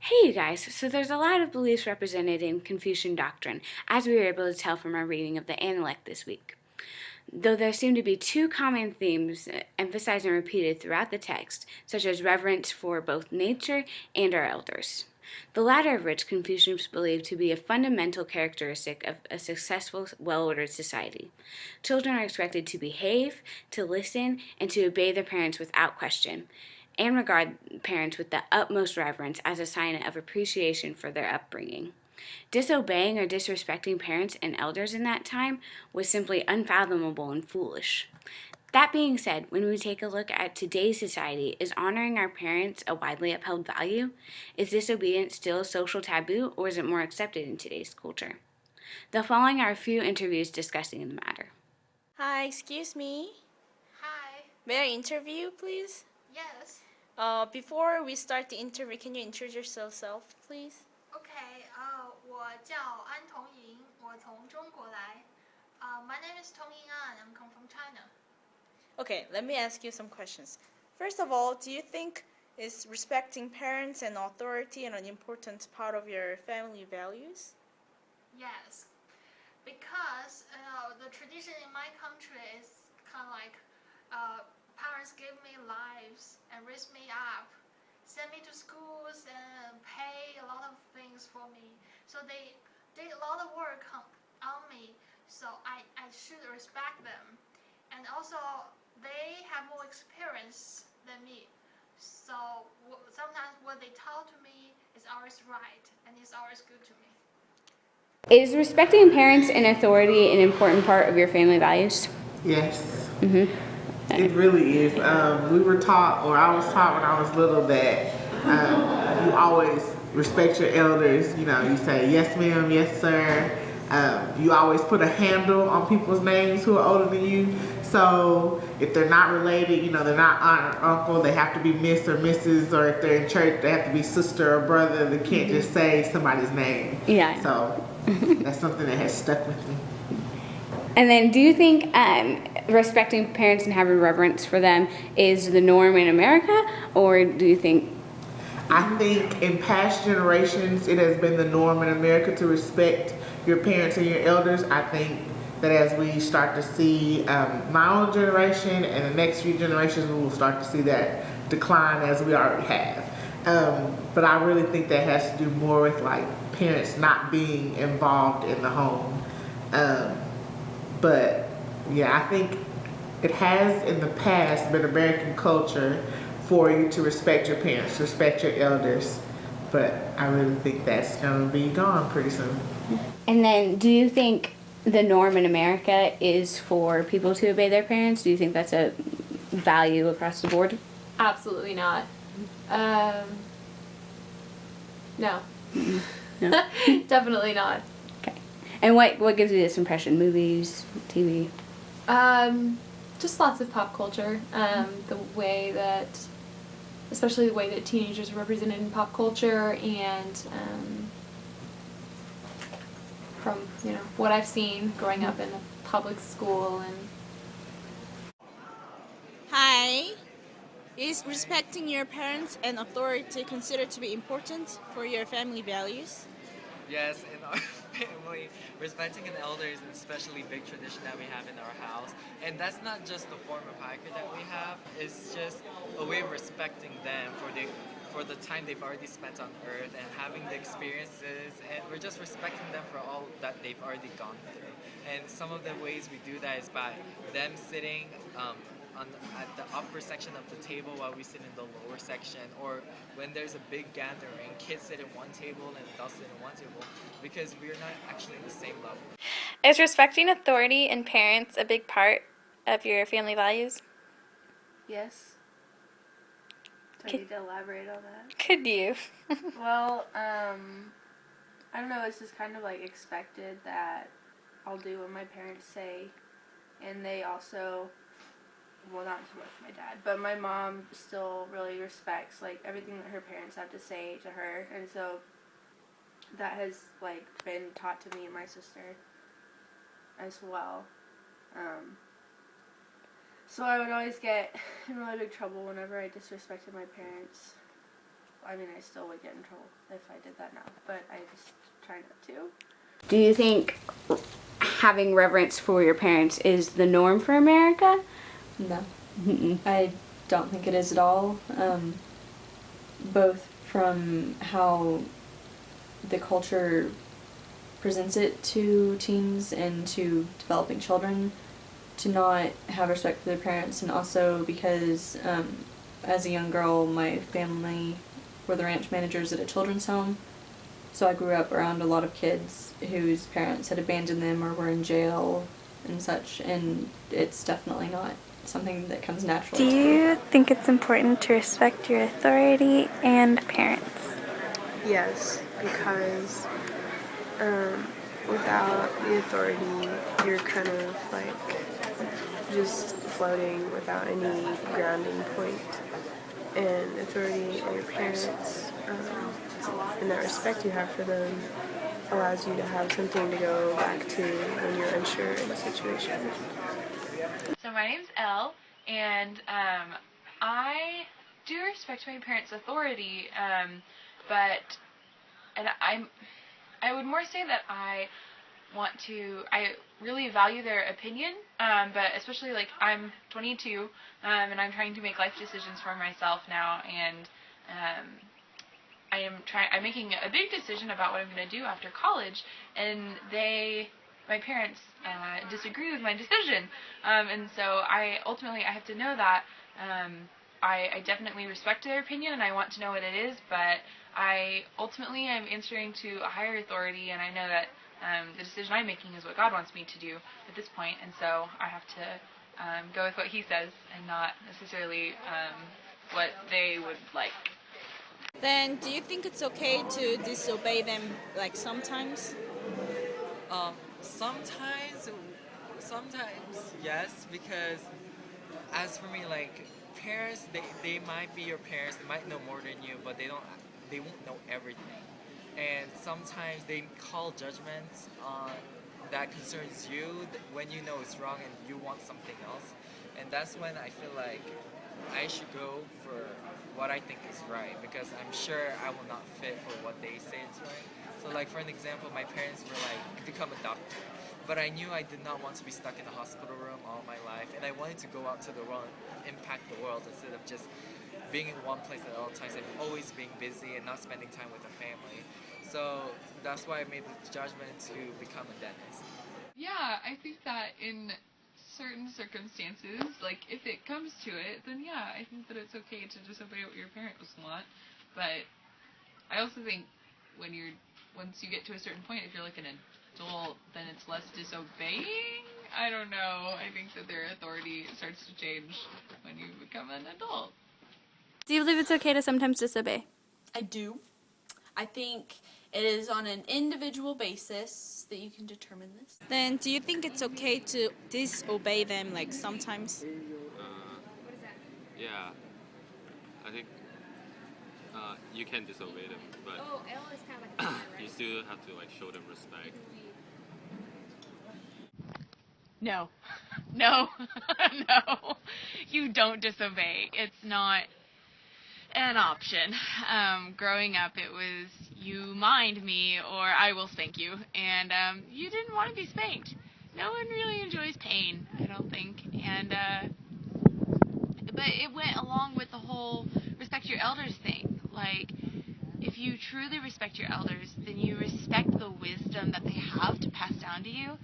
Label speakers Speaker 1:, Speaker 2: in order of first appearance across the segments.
Speaker 1: Hey, you guys. So there's a lot of beliefs represented in Confucian doctrine, as we were able to tell from our reading of the Analect this week. Though there seem to be two common themes emphasized and repeated throughout the text, such as reverence for both nature and our elders. The latter of which Confucians believed to be a fundamental characteristic of a successful, well-ordered society. Children are expected to behave, to listen, and to obey their parents without question, and regard parents with the utmost reverence as a sign of appreciation for their upbringing. Disobeying or disrespecting parents and elders in that time was simply unfathomable and foolish. That being said, when we take a look at today's society, is honoring our parents a widely upheld value? Is disobedience still a social taboo, or is it more accepted in today's culture? The following are a few interviews discussing the matter.
Speaker 2: Hi, excuse me.
Speaker 3: Hi.
Speaker 2: May I interview, please?
Speaker 3: Yes.
Speaker 2: Before we start the interview, can you introduce yourself, please?
Speaker 3: Okay. 我叫安童莹，我从中国来。My name is Tong Ying An. I'm come from China.
Speaker 2: Okay, let me ask you some questions. First of all, do you think is respecting parents and authority an important part of your family values?
Speaker 3: Yes, because the tradition in my country is kind of like parents give me lives and raise me up, send me to schools and pay a lot of things for me. So they did a lot of work on me. So I should respect them. And also they have more experience than me. So sometimes what they taught to me is always right and it's always good to me.
Speaker 1: Is respecting parents and authority an important part of your family values?
Speaker 4: Yes. It really is. We were taught, or I was taught when I was little, that you always respect your elders. You know, you say yes ma'am, yes sir. You always put a handle on people's names who are older than you. So if they're not related, you know, they're not aunt or uncle, they have to be miss or Mrs. Or if they're in church, they have to be sister or brother. They can't just say somebody's name.
Speaker 1: Yeah.
Speaker 4: So that's something that has stuck with me.
Speaker 1: And then, do you think respecting parents and having reverence for them is the norm in America, or do you think?
Speaker 4: I think in past generations, it has been the norm in America to respect your parents and your elders. I think that as we start to see my own generation and the next few generations, we will start to see that decline as we already have. But I really think that has to do more with like parents not being involved in the home. But yeah, I think it has in the past been American culture for you to respect your parents, respect your elders. But I really think that's going to be gone pretty soon.
Speaker 1: And then, do you think the norm in America is for people to obey their parents? Do you think that's a value across the board?
Speaker 5: Absolutely not. No.
Speaker 1: No?
Speaker 5: Definitely not.
Speaker 1: Okay. And what gives you this impression? Movies, TV?
Speaker 5: Just lots of pop culture. The way that, especially the way that teenagers are represented in pop culture, and from what I've seen growing up in a public school. And
Speaker 2: Hi. Is respecting your parents and authority considered to be important for your family values?
Speaker 6: Yes, in our family, respecting an elder is an especially big tradition that we have in our house. And that's not just the form of haiku that we have, it's just a way of respecting them for the time they've already spent on earth and having the experiences, and we're just respecting them for all that they've already gone through. And some of the ways we do that is by them sitting at the upper section of the table while we sit in the lower section, or when there's a big gathering, kids sit at one table and adults sit at one table, because we're not actually in the same level.
Speaker 7: Is respecting authority and parents a big part of your family values?
Speaker 8: Yes. Do I need to elaborate on that?
Speaker 7: Could you?
Speaker 8: Well, I don't know, it's just kind of like expected that I'll do what my parents say, and they also, well, not so much my dad, but my mom still really respects like everything that her parents have to say to her, and so that has like been taught to me and my sister as well. So I would always get in really big trouble whenever I disrespected my parents. I mean, I still would get in trouble if I did that now, but I just try not to.
Speaker 1: Do you think having reverence for your parents is the norm for America?
Speaker 5: No,
Speaker 1: Mm-mm.
Speaker 5: I don't think it is at all. Both from how the culture presents it to teens and to developing children to not have respect for their parents, and also because as a young girl, my family were the ranch managers at a children's home, so I grew up around a lot of kids whose parents had abandoned them or were in jail and such, and it's definitely not something that comes naturally.
Speaker 7: Do you think it's important to respect your authority and parents?
Speaker 9: Yes, because without the authority, you're kind of like just floating without any grounding point. And authority and your parents, and that respect you have for them, allows you to have something to go back to when you're unsure in a situation.
Speaker 10: So my name's Elle, and I do respect my parents' authority, I would more say that I really value their opinion, but especially like I'm 22, and I'm trying to make life decisions for myself now, and I'm making a big decision about what I'm going to do after college, and my parents disagree with my decision, and so I have to know that I definitely respect their opinion and I want to know what it is, but I ultimately am answering to a higher authority, and I know that the decision I'm making is what God wants me to do at this point, and so I have to go with what He says and not necessarily what they would like.
Speaker 2: Then, do you think it's okay to disobey them, like sometimes?
Speaker 6: Sometimes yes, because as for me, like parents, they might be your parents, they might know more than you, but they won't know everything, and sometimes they call judgments on that concerns you when you know it's wrong and you want something else, and that's when I feel like I should go for what I think is right, because I'm sure I will not fit for what they say is right. So like for an example, my parents were like, become a doctor. But I knew I did not want to be stuck in a hospital room all my life, and I wanted to go out to the world and impact the world instead of just being in one place at all times and always being busy and not spending time with the family. So that's why I made the judgment to become a dentist.
Speaker 10: Yeah, I think that in certain circumstances, like if it comes to it, then yeah, I think that it's okay to disobey what your parents want. But I also think once you get to a certain point, if you're like an adult, then it's less disobeying. I don't know. I think that their authority starts to change when you become an adult.
Speaker 7: Do you believe it's okay to sometimes disobey?
Speaker 11: I do. I think it is on an individual basis that you can determine this.
Speaker 2: Then, do you think it's okay to disobey them, like sometimes?
Speaker 12: Yeah, I think you can disobey them, but you still have to like show them respect.
Speaker 10: No. No. No. You don't disobey. It's not an option. Growing up, it was you mind me or I will spank you, and you didn't want to be spanked. No one really enjoys pain, I don't think, and but it went along with the whole respect your elders thing. Like, if you truly respect your elders, then you respect the wisdom that they have to pass down to you,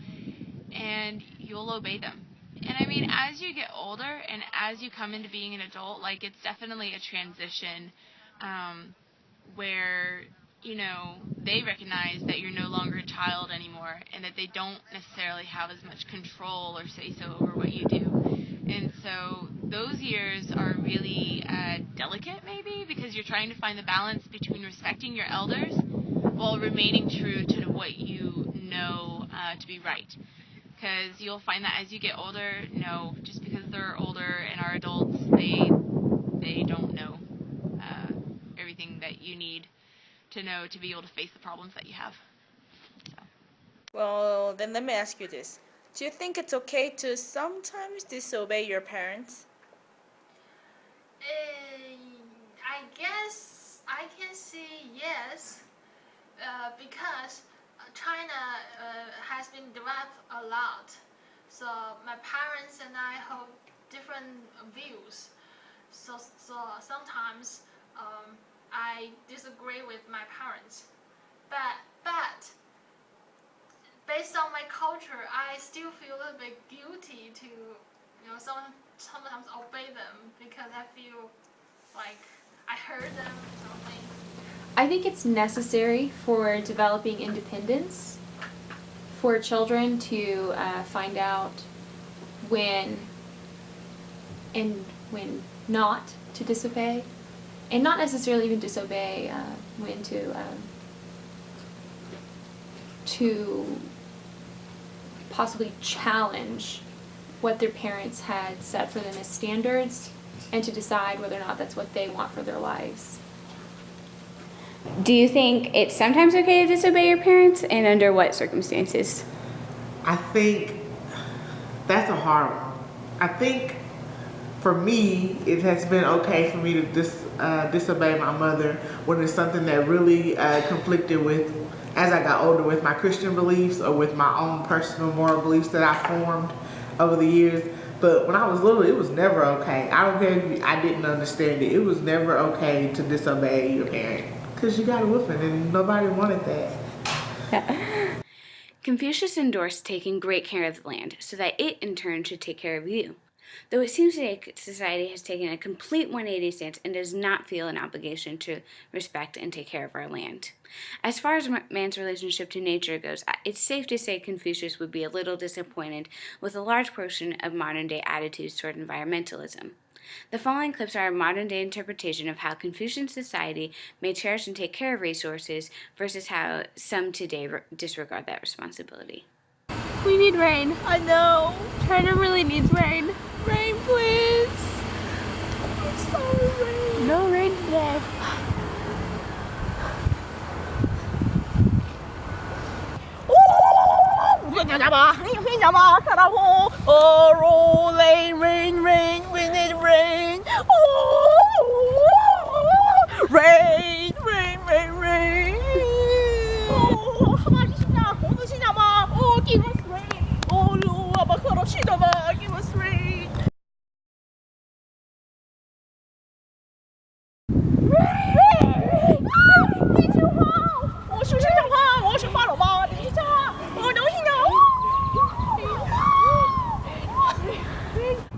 Speaker 10: and you'll obey them. And I mean, as you get older and as you come into being an adult, like, it's definitely a transition where, they recognize that you're no longer a child anymore and that they don't necessarily have as much control or say-so over what you do. And so those years are really delicate, maybe, because you're trying to find the balance between respecting your elders while remaining true to what you know to be right. Because you'll find that as you get older, just because they're older and are adults, they don't know everything that you need to know to be able to face the problems that you have. So.
Speaker 2: Well, then let me ask you this. Do you think it's okay to sometimes disobey your parents?
Speaker 3: I guess I can see yes, because China has been developed a lot. So my parents and I hold different views. So sometimes I disagree with my parents. But based on my culture, I still feel a little bit guilty to, sometimes obey them because I feel like I heard them or something.
Speaker 7: I think it's necessary for developing independence for children to find out when and when not to disobey, and not necessarily even disobey, when to possibly challenge what their parents had set for them as standards, and to decide whether or not that's what they want for their lives.
Speaker 1: Do you think it's sometimes okay to disobey your parents, and under what circumstances?
Speaker 4: I think that's a hard one. I think for me, it has been okay for me to disobey my mother when it's something that really conflicted with, as I got older, with my Christian beliefs or with my own personal moral beliefs that I formed over the years. But when I was little, it was never okay. I don't care if I didn't understand it. It was never okay to disobey your parent because you got a whooping and nobody wanted that.
Speaker 1: Confucius endorsed taking great care of the land so that it in turn should take care of you. Though it seems today society has taken a complete 180 stance and does not feel an obligation to respect and take care of our land. As far as man's relationship to nature goes, it's safe to say Confucius would be a little disappointed with a large portion of modern-day attitudes toward environmentalism. The following clips are a modern-day interpretation of how Confucian society may cherish and take care of resources versus how some today disregard that responsibility.
Speaker 8: We need rain.
Speaker 2: I know.
Speaker 8: China really needs rain.
Speaker 2: Rain, please. I'm sorry.
Speaker 8: No rain today.
Speaker 2: Oh, rain, rain, rain, we need rain. Oh, rain, rain, rain, rain. Oh, give us rain. Oh, give us rain.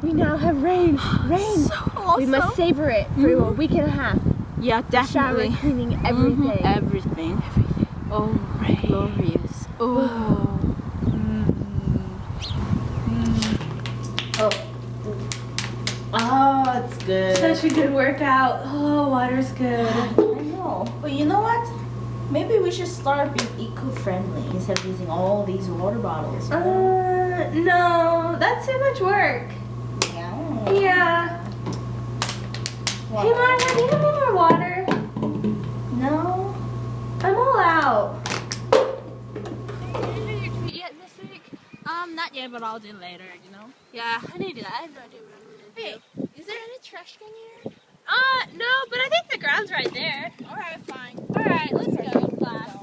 Speaker 8: We now have rain. Rain.
Speaker 2: So awesome.
Speaker 8: We must savor it for a week and a half.
Speaker 2: Yeah, definitely.
Speaker 8: Shower, cleaning, everything.
Speaker 2: Everything. Oh, rain. Glorious. Oh.
Speaker 13: Oh, it's good.
Speaker 7: Such a good workout. Oh, water's good.
Speaker 13: I know. But you know what? Maybe we should start being eco-friendly instead of using all these water bottles.
Speaker 7: No, that's too much work.
Speaker 13: Yeah.
Speaker 7: Yeah.
Speaker 13: Water.
Speaker 7: Hey, Monica, do you have any more water?
Speaker 13: No.
Speaker 7: I'm all out.
Speaker 8: Did you tweet yet this week? Not yet, but I'll do later, you know? Yeah, I need to do that. I have no idea what I'm gonna do.
Speaker 3: Hey, is there any trash can here?
Speaker 8: No, but I think the ground's right there.
Speaker 3: Alright, fine.
Speaker 8: Alright, let's go, class.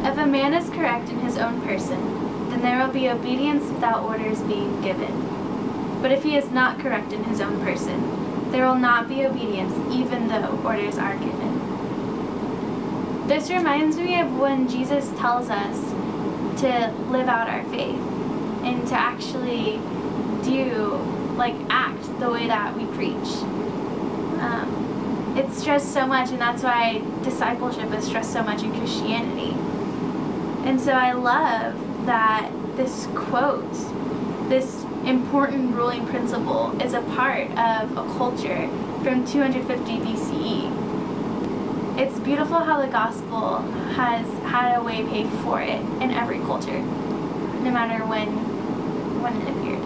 Speaker 7: If a man is correct in his own person, then there will be obedience without orders being given. But if he is not correct in his own person, there will not be obedience even though orders are given. This reminds me of when Jesus tells us to live out our faith and to actually act the way that we preach. It's stressed so much, and that's why discipleship is stressed so much in Christianity. And so I love that this quote, this important ruling principle, is a part of a culture from 250 BCE. It's beautiful how the gospel has had a way paid for it in every culture, no matter when it appeared.